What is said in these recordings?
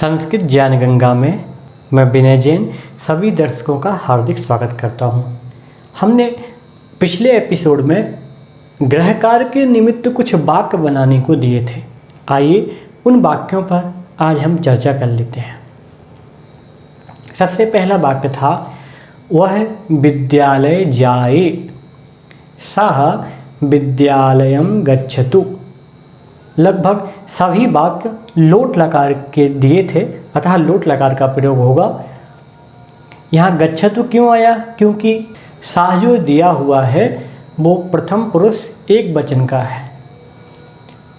संस्कृत ज्ञान गंगा में मैं विनय जैन सभी दर्शकों का हार्दिक स्वागत करता हूं। हमने पिछले एपिसोड में ग्रह कार्य के निमित्त कुछ वाक्य बनाने को दिए थे। आइए उन वाक्यों पर आज हम चर्चा कर लेते हैं। सबसे पहला वाक्य था वह विद्यालय जाए, सः विद्यालयं गच्छतु। लगभग सभी वाक्य लोट लकार के दिए थे, अतः लोट लकार का प्रयोग होगा। यहाँ गच्छतु क्यों आया? क्योंकि साह जो दिया हुआ है वो प्रथम पुरुष एक वचन का है।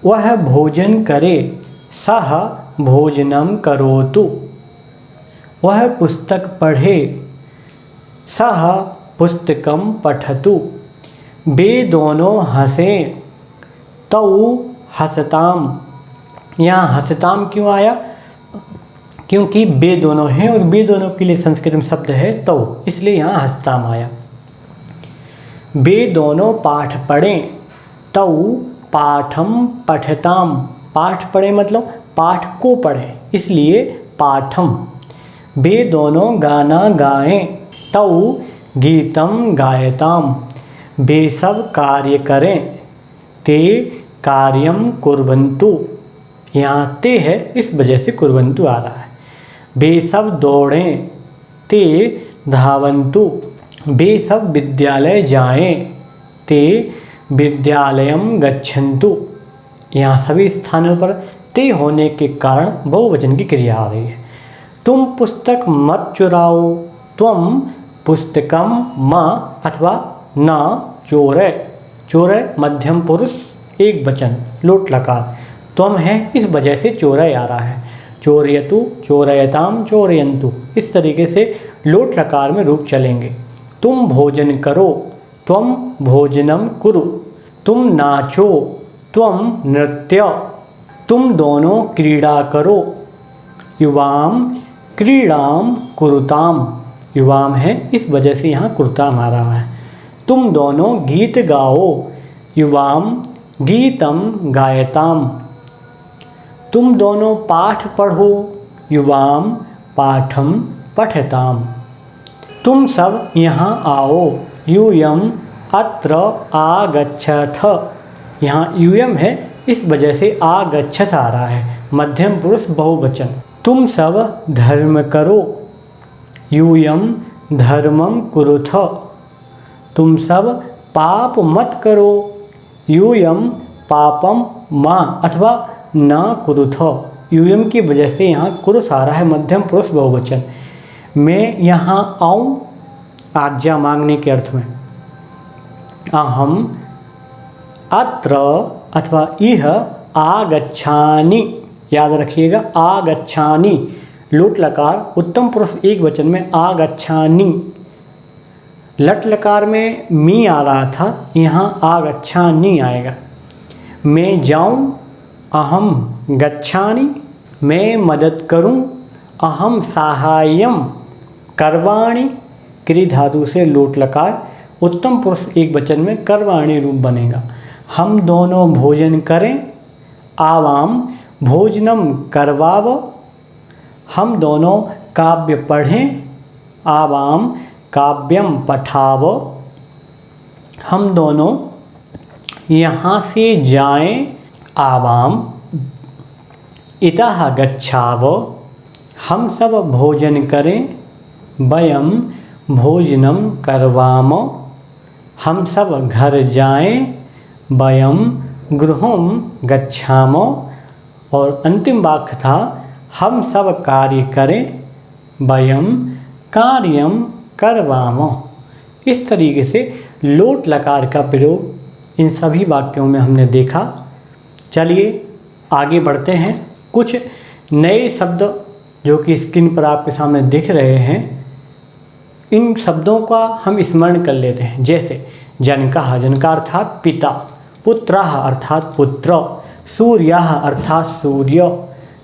वह भोजन करे, सः भोजनम करोतु। वह पुस्तक पढ़े, सः पुस्तकम पठतु। वे दोनों हंसें, तौ हसताम। यहाँ हसताम क्यों आया? क्योंकि वे दोनों हैं और वे दोनों के लिए संस्कृत में शब्द है तौ, इसलिए यहाँ हसताम आया। वे दोनों पाठ पढ़ें, तौ पाठम पठताम। पाठ पढ़ें मतलब पाठ को पढ़ें, इसलिए पाठम। वे दोनों गाना गाएं, तौ गीतम गायताम। वे सब कार्य करें, ते कार्यम कुर्वन्तु। यहाँ ते है, इस वजह से कुर्वन्तु आ रहा है। वे सब दौड़ें, ते धावन्तु। वे सब विद्यालय जाएं, ते विद्यालयम गच्छन्तु। यहाँ सभी स्थानों पर ते होने के कारण बहुवचन की क्रिया आ रही है। तुम पुस्तक मत चुराओ, त्वम पुस्तकम मा अथवा ना चोरे। चोरे मध्यम पुरुष एक वचन लोट लकार, त्वम है इस वजह से चोरय आ रहा है। चोरयतु, चोरयताम, चोरयन्तु, इस तरीके से लोट लकार में रूप चलेंगे। तुम भोजन करो, त्वम भोजनम कुरु। तुम नाचो, त्वम नृत्य। तुम दोनों क्रीड़ा करो, युवाम क्रीड़ाम कुरुताम। युवाम है इस वजह से यहाँ कुरुताम आ रहा है। तुम दोनों गीत गाओ, युवाम गीतम गायताम। तुम दोनों पाठ पढ़ो, युवाम पाठम पठताम। तुम सब यहाँ आओ, यूयम अत्र आगच्छथ। यहाँ यूयम है इस वजह से आगच्छथ आ रहा है, मध्यम पुरुष बहुवचन। तुम सब धर्म करो, यूयम धर्मम कुरुथ। तुम सब पाप मत करो, यूयम पापम मा अथवा न कुरुथ। यूयम की वजह से यहाँ कुरुथ आ रहा है, मध्यम पुरुष बहुवचन। मैं यहाँ आऊँ आज्ञा मांगने के अर्थ में। अहम अत्र अथवा इह आगच्छानि, याद रखिएगा आगच्छानि लोट लकार उत्तम पुरुष एक वचन में आगच्छानि। लट लकार में मी आ रहा था, यहाँ आगच्छानि आएगा। मैं जाऊं, अहम गच्छानि। मैं मदद करूं, अहम साहाय्यम करवाणि। क्रि धातु से लोट लकार उत्तम पुरुष एक वचन में करवाणी रूप बनेगा। हम दोनों भोजन करें, आवाम भोजनम करवाव। हम दोनों काव्य पढ़ें, आवाम काव्यम पठाव। हम दोनों यहाँ से जाएं, आवाम इतः गच्छाव। हम सब भोजन करें, वयम भोजनम करवाम। हम सब घर जाएं, वयम गृहं गच्छाम। और अंतिम वाक्य था हम सब कार्य करें, वयम कार्यम करवाम। इस तरीके से लोट लकार का प्रयोग इन सभी वाक्यों में हमने देखा। चलिए आगे बढ़ते हैं। कुछ नए शब्द जो कि स्क्रीन पर आपके सामने दिख रहे हैं, इन शब्दों का हम स्मरण कर लेते हैं। जैसे जनकः, जनका अर्थात पिता। पुत्रः अर्थात पुत्र। सूर्यः अर्थात सूर्य।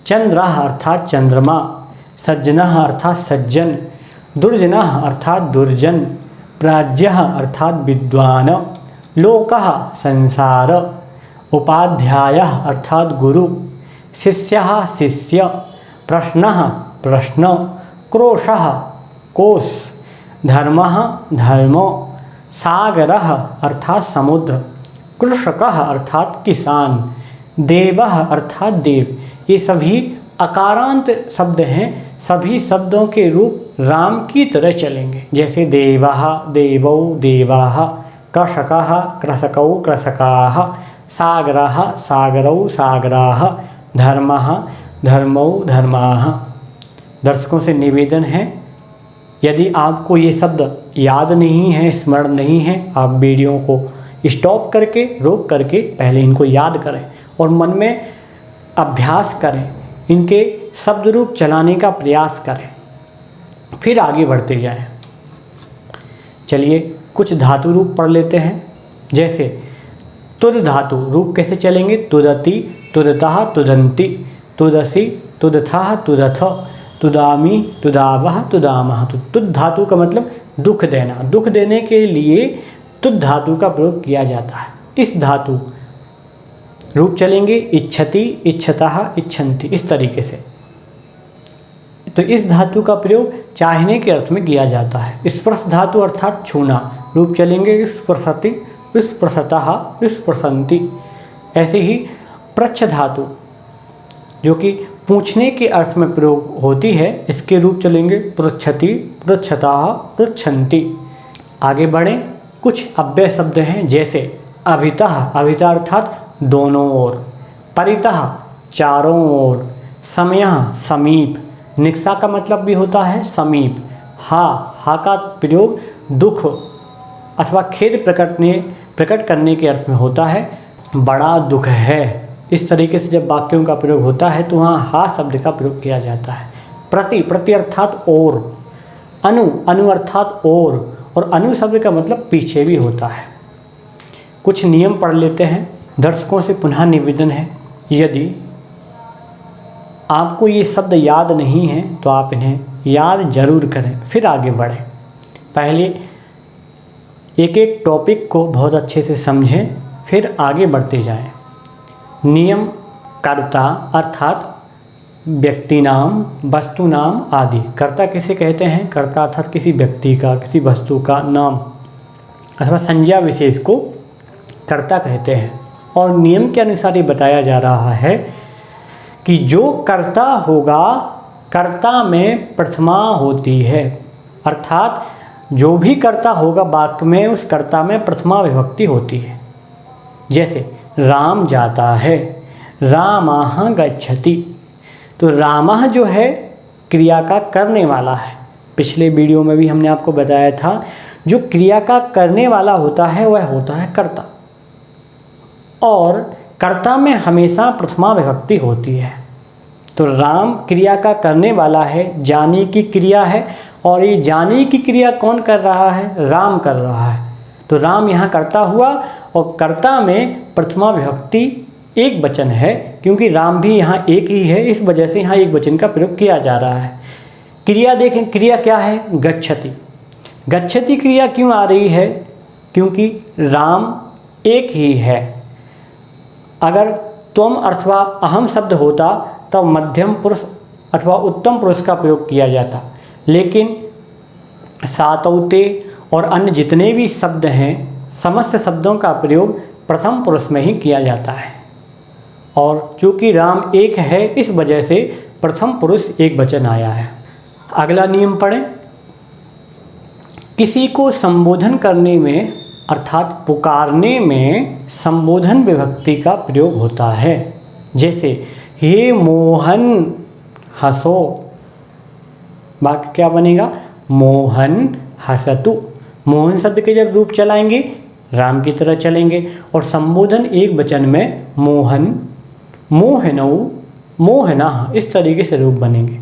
चंद्रः अर्थात चंद्रमा। सज्जनः अर्थात सज्जन। दुर्जनः अर्थात दुर्जन। प्राज्ञः अर्थात विद्वान। लोकः संसार। उपाध्यायः अर्थात गुरु। शिष्यः शिष्य। प्रश्नः प्रश्न, क्रोशः कोश, धर्मः धर्मो, सागरः अर्थात समुद्र, कृषकः अर्थात किसान, देवः अर्थात देव। ये सभी अकारांत शब्द हैं। सभी शब्दों के रूप राम की तरह चलेंगे, जैसे देवः देवौ देवाः, कृषकः कृषकौ कृषकाः, सागरः सागरौ सागराः, धर्मः धर्मौ धर्माः। दर्शकों से निवेदन है, यदि आपको ये शब्द याद नहीं है, स्मरण नहीं है, आप वीडियो को स्टॉप करके, रोक करके पहले इनको याद करें और मन में अभ्यास करें, इनके शब्द रूप चलाने का प्रयास करें, फिर आगे बढ़ते जाएं। चलिए कुछ धातु रूप पढ़ लेते हैं। जैसे तुद धातु रूप कैसे चलेंगे? तुदति, तुदतः, तुदंती, तुदसी, तुदथः, तुदथ, तुदामी, तुदावह, तुदामह। तो तुद धातु का मतलब दुख देना। दुख देने के लिए तुद धातु का प्रयोग किया जाता है। इस धातु रूप चलेंगे इच्छति, इच्छतः, इच्छन्ति, इस तरीके से। तो इस धातु का प्रयोग चाहने के अर्थ में किया जाता है। स्पर्श धातु अर्थात छूना रूप चलेंगे स्पर्शति, स्पर्शतः, स्पर्शन्ति। ऐसे ही प्रच्छ धातु जो कि पूछने के अर्थ में प्रयोग होती है, इसके रूप चलेंगे पृच्छति, पृच्छतः, पृच्छन्ति। आगे बढ़ें। कुछ अव्यय शब्द हैं, जैसे अभितः, अभितः अर्थात दोनों ओर, परितः चारों ओर, समयः समीप, निक्सा का मतलब भी होता है समीप। हा का प्रयोग दुख अथवा खेद प्रकट करने के अर्थ में होता है, बड़ा दुख है। इस तरीके से जब वाक्यों का प्रयोग होता है तो वहाँ हा शब्द का प्रयोग किया जाता है। प्रति अर्थात और, अनु अर्थात और अनु शब्द का मतलब पीछे भी होता है। कुछ नियम पढ़ लेते हैं। दर्शकों से पुनः निवेदन है, यदि आपको ये शब्द याद नहीं है तो आप इन्हें याद जरूर करें, फिर आगे बढ़ें। पहले एक एक टॉपिक को बहुत अच्छे से समझें, फिर आगे बढ़ते जाएं। नियम कर्ता अर्थात व्यक्ति नाम, वस्तु नाम आदि। कर्ता किसे कहते हैं? कर्ता अर्थात किसी व्यक्ति का, किसी वस्तु का नाम अथवा संज्ञा विशेष को कर्ता कहते हैं। और नियम के अनुसार ये बताया जा रहा है कि जो कर्ता होगा, कर्ता में प्रथमा होती है, अर्थात जो भी कर्ता होगा वाक्य में, उस कर्ता में प्रथमा विभक्ति होती है। जैसे राम जाता है, रामः गच्छति। तो रामः जो है क्रिया का करने वाला है। पिछले वीडियो में भी हमने आपको बताया था, जो क्रिया का करने वाला होता है वह होता है कर्ता, और कर्ता में हमेशा प्रथमा विभक्ति होती है। तो राम क्रिया का करने वाला है, जाने की क्रिया है, और ये जाने की क्रिया कौन कर रहा है? राम कर रहा है। तो राम यहाँ कर्ता हुआ, और कर्ता में प्रथमा विभक्ति एक वचन है, क्योंकि राम भी यहाँ एक ही है, इस वजह से यहाँ एक वचन का प्रयोग किया जा रहा है। क्रिया देखें, क्रिया क्या है? गच्छति। गच्छति क्रिया क्यों आ रही है? क्योंकि राम एक ही है। अगर त्वम अथवा अहम शब्द होता तब मध्यम पुरुष अथवा उत्तम पुरुष का प्रयोग किया जाता, लेकिन सातौते और अन्य जितने भी शब्द हैं, समस्त शब्दों का प्रयोग प्रथम पुरुष में ही किया जाता है। और चूँकि राम एक है, इस वजह से प्रथम पुरुष एक वचन आया है। अगला नियम पढ़ें। किसी को संबोधन करने में अर्थात पुकारने में संबोधन विभक्ति का प्रयोग होता है। जैसे हे मोहन हंसो, वाक्य क्या बनेगा? मोहन हंसतु। मोहन शब्द के जब रूप चलाएंगे राम की तरह चलेंगे, और संबोधन एक वचन में मोहन, मोहनौ, मोहनः, इस तरीके से रूप बनेंगे।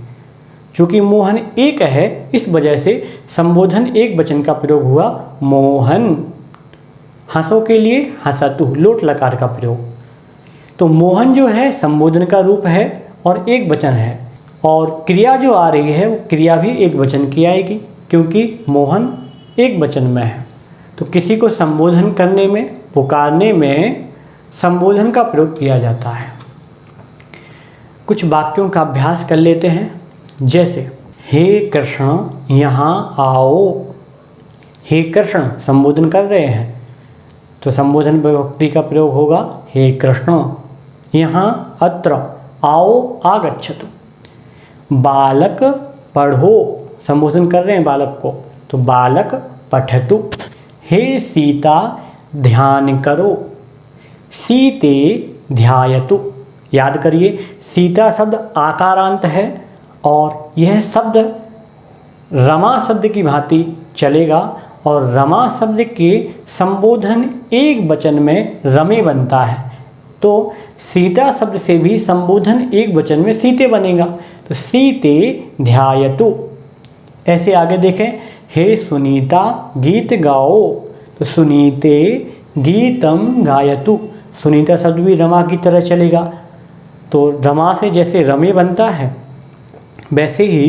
चूँकि मोहन एक है, इस वजह से संबोधन एक वचन का प्रयोग हुआ मोहन। हंसो के लिए हंसतु, लोट लकार का प्रयोग। तो मोहन जो है संबोधन का रूप है और एक वचन है, और क्रिया जो आ रही है वो क्रिया भी एक वचन की आएगी, क्योंकि मोहन एक वचन में है। तो किसी को संबोधन करने में, पुकारने में संबोधन का प्रयोग किया जाता है। कुछ वाक्यों का अभ्यास कर लेते हैं। जैसे हे कृष्ण यहाँ आओ। हे कृष्ण संबोधन कर रहे हैं तो संबोधन विभक्ति का प्रयोग होगा हे कृष्ण। यहाँ अत्र आओ आगच्छतु। बालक पढ़ो संबोधन कर रहे हैं बालक को तो बालक पठतु। हे सीता ध्यान करो। सीते ध्यायतु। याद करिए सीता शब्द आकारांत है और यह शब्द रमा शब्द की भांति चलेगा और रमा शब्द के संबोधन एक वचन में रमे बनता है तो सीता शब्द से भी संबोधन एक वचन में सीते बनेगा तो सीते ध्यायतु। ऐसे आगे देखें हे सुनीता गीत गाओ तो सुनीते गीतम गायतु। सुनीता शब्द भी रमा की तरह चलेगा तो रमा से जैसे रमे बनता है वैसे ही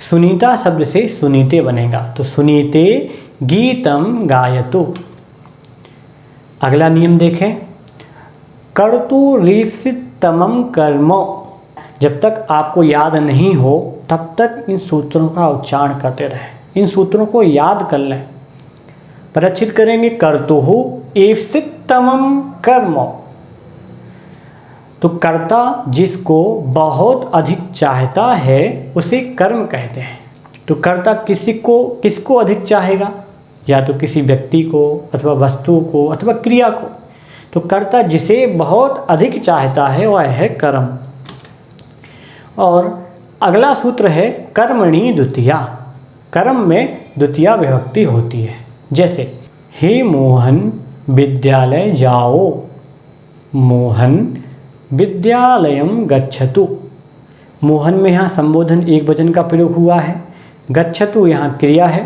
सुनीता शब्द से सुनीते बनेगा तो सुनीते गीतम गायतु। अगला नियम देखें कर्तुरीप्सितमं कर्म। जब तक आपको याद नहीं हो तब तक इन सूत्रों का उच्चारण करते रहें। इन सूत्रों को याद कर लें। प्रचित करेंगे कर्तुः ईप्सितमं कर्म तो कर्ता जिसको बहुत अधिक चाहता है उसे कर्म कहते हैं। तो कर्ता किसको अधिक चाहेगा या तो किसी व्यक्ति को अथवा वस्तु को अथवा क्रिया को। तो कर्ता जिसे बहुत अधिक चाहता है वह है कर्म। और अगला सूत्र है कर्मणि द्वितीया। कर्म में द्वितीया विभक्ति होती है। जैसे हे मोहन विद्यालय जाओ। मोहन विद्यालयम गच्छतु। मोहन में यहाँ संबोधन एक वचन का प्रयोग हुआ है। गच्छतु यहाँ क्रिया है।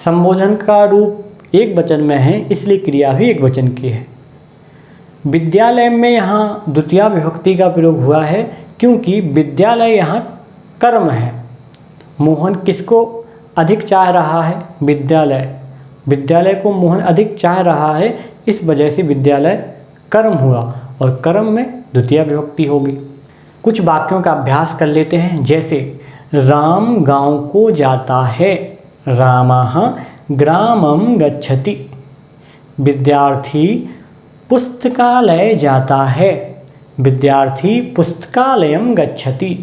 संबोधन का रूप एक वचन में है इसलिए क्रिया भी एक वचन की है। विद्यालय में यहाँ द्वितीया विभक्ति का प्रयोग हुआ है क्योंकि विद्यालय यहाँ कर्म है। मोहन किसको अधिक चाह रहा है? विद्यालय को मोहन अधिक चाह रहा है इस वजह से विद्यालय कर्म हुआ और कर्म में द्वितीया विभक्ति होगी। कुछ वाक्यों का अभ्यास कर लेते हैं। जैसे राम गांव को जाता है। रामः ग्रामं गच्छति। विद्यार्थी पुस्तकालय जाता है। विद्यार्थी पुस्तकालयं गच्छति।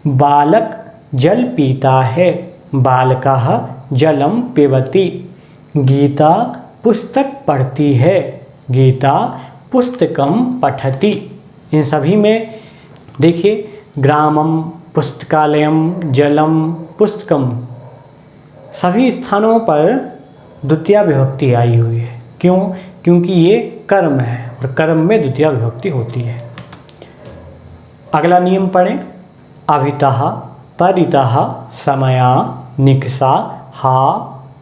बालक जल पीता है। बालकः जलं पिबति। गीता पुस्तक पढ़ती है। गीता पुस्तकं पठति। इन सभी में देखिए ग्रामम, पुस्तकालयम, जलम, पुस्तकम सभी स्थानों पर द्वितीया विभक्ति आई हुई है। क्यों? क्योंकि ये कर्म है और कर्म में द्वितीया विभक्ति होती है। अगला नियम पढ़ें। अभितः परितः समया निकषा हा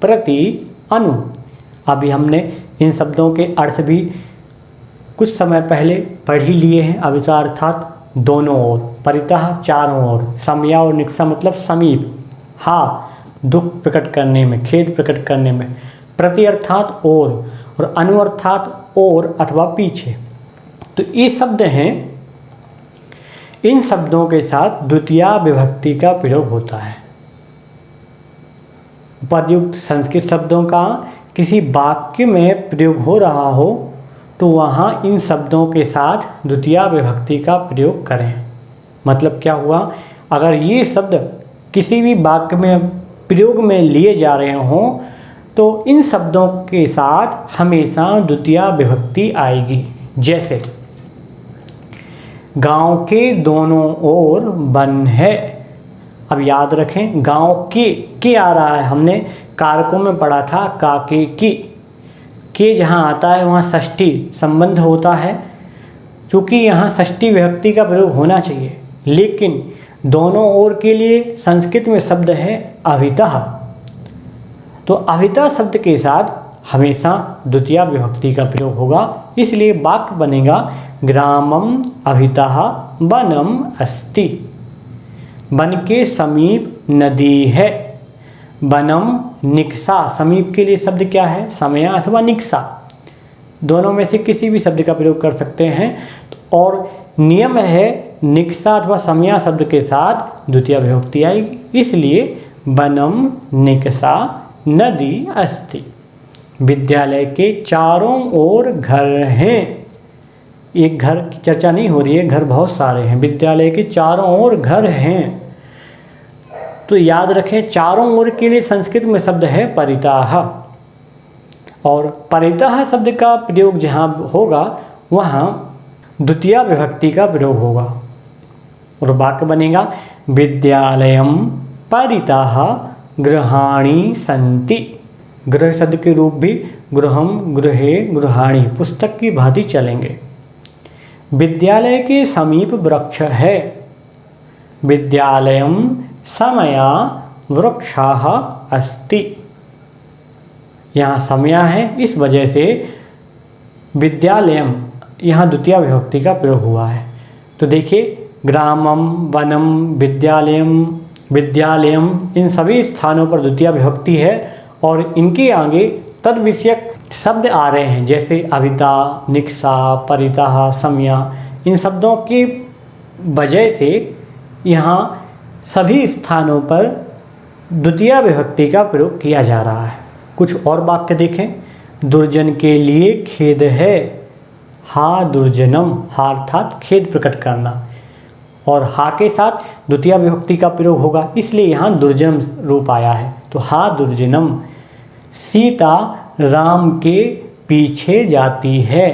प्रति अनु। अभी हमने इन शब्दों के अर्थ भी कुछ समय पहले पढ़ ही लिए हैं। अभितः अर्थात दोनों ओर, परितः चारों ओर, समया और निकषा मतलब समीप, हा दुख प्रकट करने में, खेद प्रकट करने में, प्रति अर्थात और अनु अर्थात और अथवा पीछे। तो ये शब्द हैं। इन शब्दों के साथ द्वितीया विभक्ति का प्रयोग होता है। उपर्युक्त संस्कृत शब्दों का किसी वाक्य में प्रयोग हो रहा हो तो वहाँ इन शब्दों के साथ द्वितीया विभक्ति का प्रयोग करें। मतलब क्या हुआ? अगर ये शब्द किसी भी वाक्य में प्रयोग में लिए जा रहे हों तो इन शब्दों के साथ हमेशा द्वितीया विभक्ति आएगी। जैसे गांव के दोनों ओर वन है। अब याद रखें गांव के आ रहा है। हमने कारकों में पढ़ा था का के जहाँ आता है वहाँ षष्ठी संबंध होता है। चूँकि यहाँ षष्ठी विभक्ति का प्रयोग होना चाहिए लेकिन दोनों ओर के लिए संस्कृत में शब्द है अभितः। तो अभितः शब्द के साथ हमेशा द्वितीया विभक्ति का प्रयोग होगा। इसलिए वाक्य बनेगा ग्रामम अभितः वनम अस्ति। वन के समीप नदी है। वनम निकषा, समीप के लिए शब्द क्या है? समया अथवा निकषा। दोनों में से किसी भी शब्द का प्रयोग कर सकते हैं। और नियम है निक्सा अथवा समया शब्द के साथ द्वितीय विभक्ति आएगी, इसलिए वनम निक्सा नदी अस्ति। विद्यालय के चारों ओर घर हैं। एक घर की चर्चा नहीं हो रही है, घर बहुत सारे हैं। विद्यालय के चारों ओर घर हैं, तो याद रखें चारों ओर के लिए संस्कृत में शब्द है परितः, और परितः शब्द का प्रयोग जहाँ होगा वहाँ द्वितीय विभक्ति का प्रयोग होगा और वाक्य बनेगा विद्यालयम परितः गृहाणि सन्ति। गृह शब्द के रूप भी गृहम, गृहे, गृहाणि पुस्तक की भांति चलेंगे। विद्यालय के समीप वृक्ष है। विद्यालयम समया वृक्षाः अस्ति। यहाँ समया है, इस वजह से विद्यालयम यहाँ द्वितीय विभक्ति का प्रयोग हुआ है। तो देखिए ग्रामम, वनम, विद्यालयम, विद्यालयम इन सभी स्थानों पर द्वितीय विभक्ति है और इनके आगे तद विषयक शब्द आ रहे हैं, जैसे अविता, निक्सा, परितः, समया। इन शब्दों की वजह से यहाँ सभी स्थानों पर द्वितीय विभक्ति का प्रयोग किया जा रहा है। कुछ और वाक्य देखें। दुर्जन के लिए खेद है। हा दुर्जनम, हा अर्थात खेद प्रकट करना, और हा के साथ द्वितीय विभक्ति का प्रयोग होगा, इसलिए यहाँ दुर्जन रूप आया है। तो हा दुर्जनम। सीता राम के पीछे जाती है।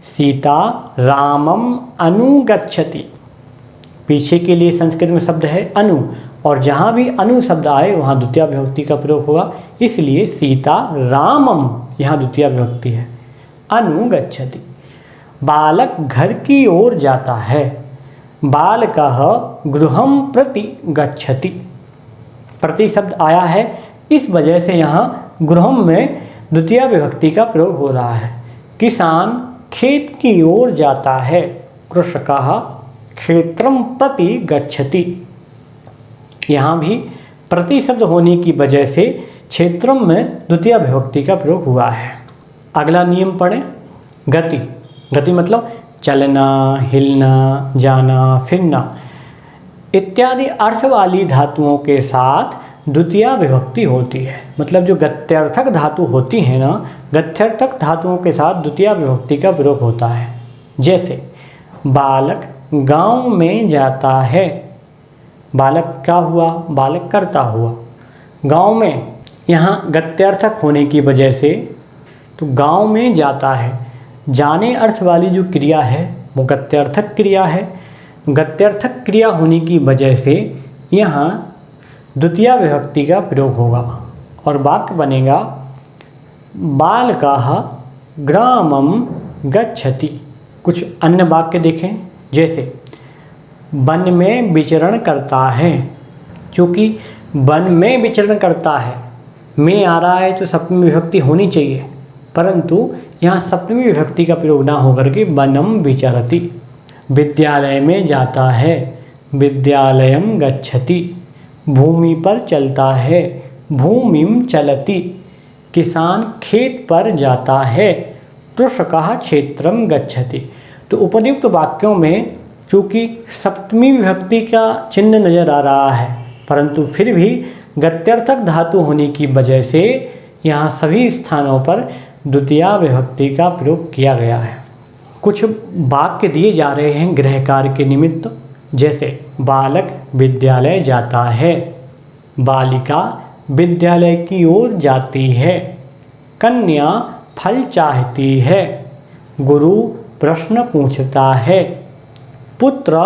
सीता रामम अनुगच्छति। पीछे के लिए संस्कृत में शब्द है अनु, और जहाँ भी अनु शब्द आए वहाँ द्वितीय विभक्ति का प्रयोग होगा, इसलिए सीता रामम यहाँ द्वितीय विभक्ति है। अनुगच्छति। बालक घर की ओर जाता है। बालकः गृहं प्रति गच्छति। प्रति शब्द आया है, इस वजह से यहाँ गृहम में द्वितीय विभक्ति का प्रयोग हो रहा है। किसान खेत की ओर जाता है। कृषकः क्षेत्रम प्रति गच्छति। यहाँ भी प्रति शब्द होने की वजह से क्षेत्रम में द्वितीय विभक्ति का प्रयोग हुआ है। अगला नियम पढ़ें। गति। गति मतलब चलना, हिलना, जाना, फिरना इत्यादि अर्थ वाली धातुओं के साथ द्वितीय विभक्ति होती है। मतलब जो गत्यर्थक धातु होती है ना, गत्यर्थक धातुओं के साथ द्वितीय विभक्ति का प्रयोग होता है। जैसे बालक गांव में जाता है। बालक क्या हुआ? बालक कर्ता हुआ। गांव में यहाँ गत्यर्थक होने की वजह से तो गांव में जाता है। जाने अर्थ वाली जो क्रिया है वो गत्यर्थक क्रिया है। गत्यर्थक क्रिया होने की वजह से यहाँ द्वितीय विभक्ति का प्रयोग होगा और वाक्य बनेगा बालकः ग्रामं गच्छति। कुछ अन्य वाक्य देखें, जैसे वन में विचरण करता है। चूँकि वन में विचरण करता है, में आ रहा है तो सप्तमी विभक्ति होनी चाहिए, परंतु यहाँ सप्तमी विभक्ति का प्रयोग ना होकर के वनम विचरति। विद्यालय में जाता है। विद्यालयम गच्छति। भूमि पर चलता है। भूमिम चलति। किसान खेत पर जाता है। कृषकः क्षेत्रम गच्छति। तो उपयुक्त वाक्यों में चूँकि सप्तमी विभक्ति का चिन्ह नजर आ रहा है, परंतु फिर भी गत्यर्थक धातु होने की वजह से यहाँ सभी स्थानों पर द्वितीय विभक्ति का प्रयोग किया गया है। कुछ वाक्य दिए जा रहे हैं गृह कार्य के निमित्त, जैसे बालक विद्यालय जाता है। बालिका विद्यालय की ओर जाती है। कन्या फल चाहती है। गुरु प्रश्न पूछता है। पुत्र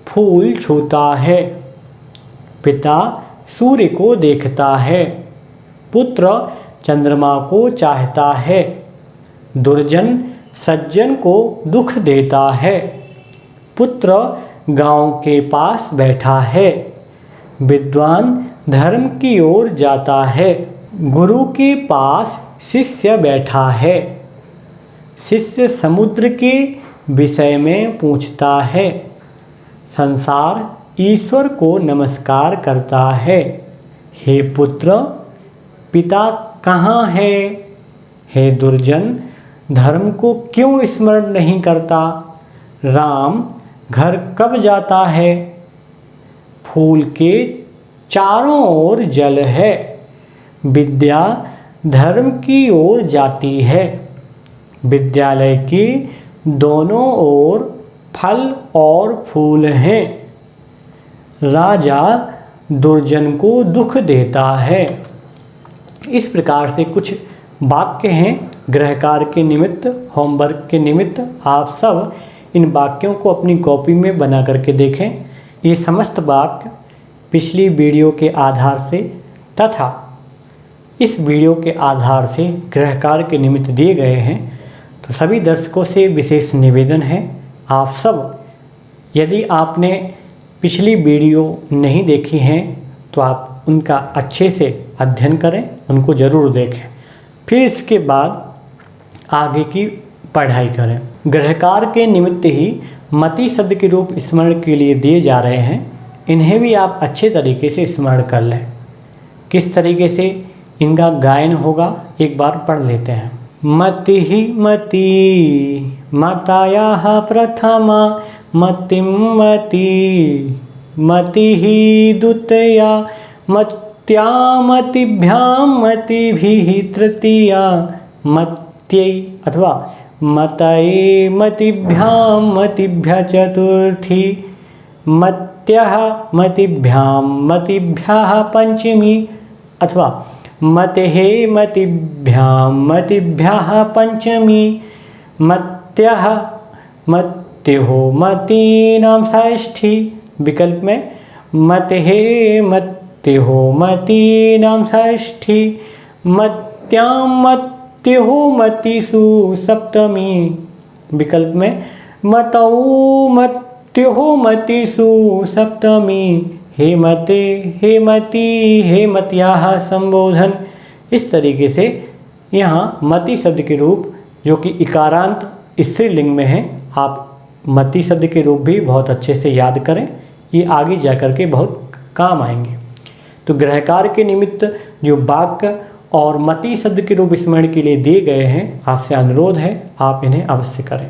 फूल छूता है। पिता सूर्य को देखता है। पुत्र चंद्रमा को चाहता है। दुर्जन सज्जन को दुख देता है। पुत्र गांव के पास बैठा है। विद्वान धर्म की ओर जाता है। गुरु के पास शिष्य बैठा है। शिष्य समुद्र के विषय में पूछता है। संसार ईश्वर को नमस्कार करता है। हे पुत्र, पिता कहाँ है? हे दुर्जन, धर्म को क्यों स्मरण नहीं करता? राम घर कब जाता है? फूल के चारों ओर जल है। विद्या धर्म की ओर जाती है। विद्यालय की दोनों ओर फल और फूल हैं। राजा दुर्जन को दुख देता है। इस प्रकार से कुछ वाक्य हैं गृह कार्य के निमित्त, होमवर्क के निमित्त। आप सब इन वाक्यों को अपनी कॉपी में बना करके देखें। ये समस्त वाक्य पिछली वीडियो के आधार से तथा इस वीडियो के आधार से गृह कार्य के निमित्त दिए गए हैं। तो सभी दर्शकों से विशेष निवेदन है, आप सब यदि आपने पिछली वीडियो नहीं देखी हैं तो आप उनका अच्छे से अध्ययन करें, उनको ज़रूर देखें, फिर इसके बाद आगे की पढ़ाई करें। गृह कार्य के निमित्त ही मति शब्द के रूप स्मरण के लिए दिए जा रहे हैं। इन्हें भी आप अच्छे तरीके से स्मरण कर लें। किस तरीके से इनका गायन होगा एक बार पढ़ लेते हैं। मति मतायाः प्रथमा मतिं मति द्वितीया मत्या मतिभ्यां मतिभिः तृतीया मत्यै अथवा मतये मतिभ्यां मतिभ्यः चतुर्थी मत्यः मतिभ्यां मतिभ्यः पंचमी अथवा मतेः मतिभ्यां मतिभ्यः पंचमी मत्यः मत्योः मतीनां षष्ठी। विकल्प में मतेः मत्योः मतीनां षष्ठी मत्यां मत्योः मतिषु सप्तमी। विकल्प में मतौ मत्योः मतिषु सप्तमी। हे मते हे मति हे मत्याः संबोधन। इस तरीके से यहाँ मति शब्द के रूप जो कि इकारांत स्त्रीलिंग में है, आप मति शब्द के रूप भी बहुत अच्छे से याद करें, ये आगे जा कर के बहुत काम आएंगे। तो गृह कार्य के निमित्त जो वाक्य और मति शब्द के रूप स्मरण के लिए दिए गए हैं, आपसे अनुरोध है आप इन्हें अवश्य करें।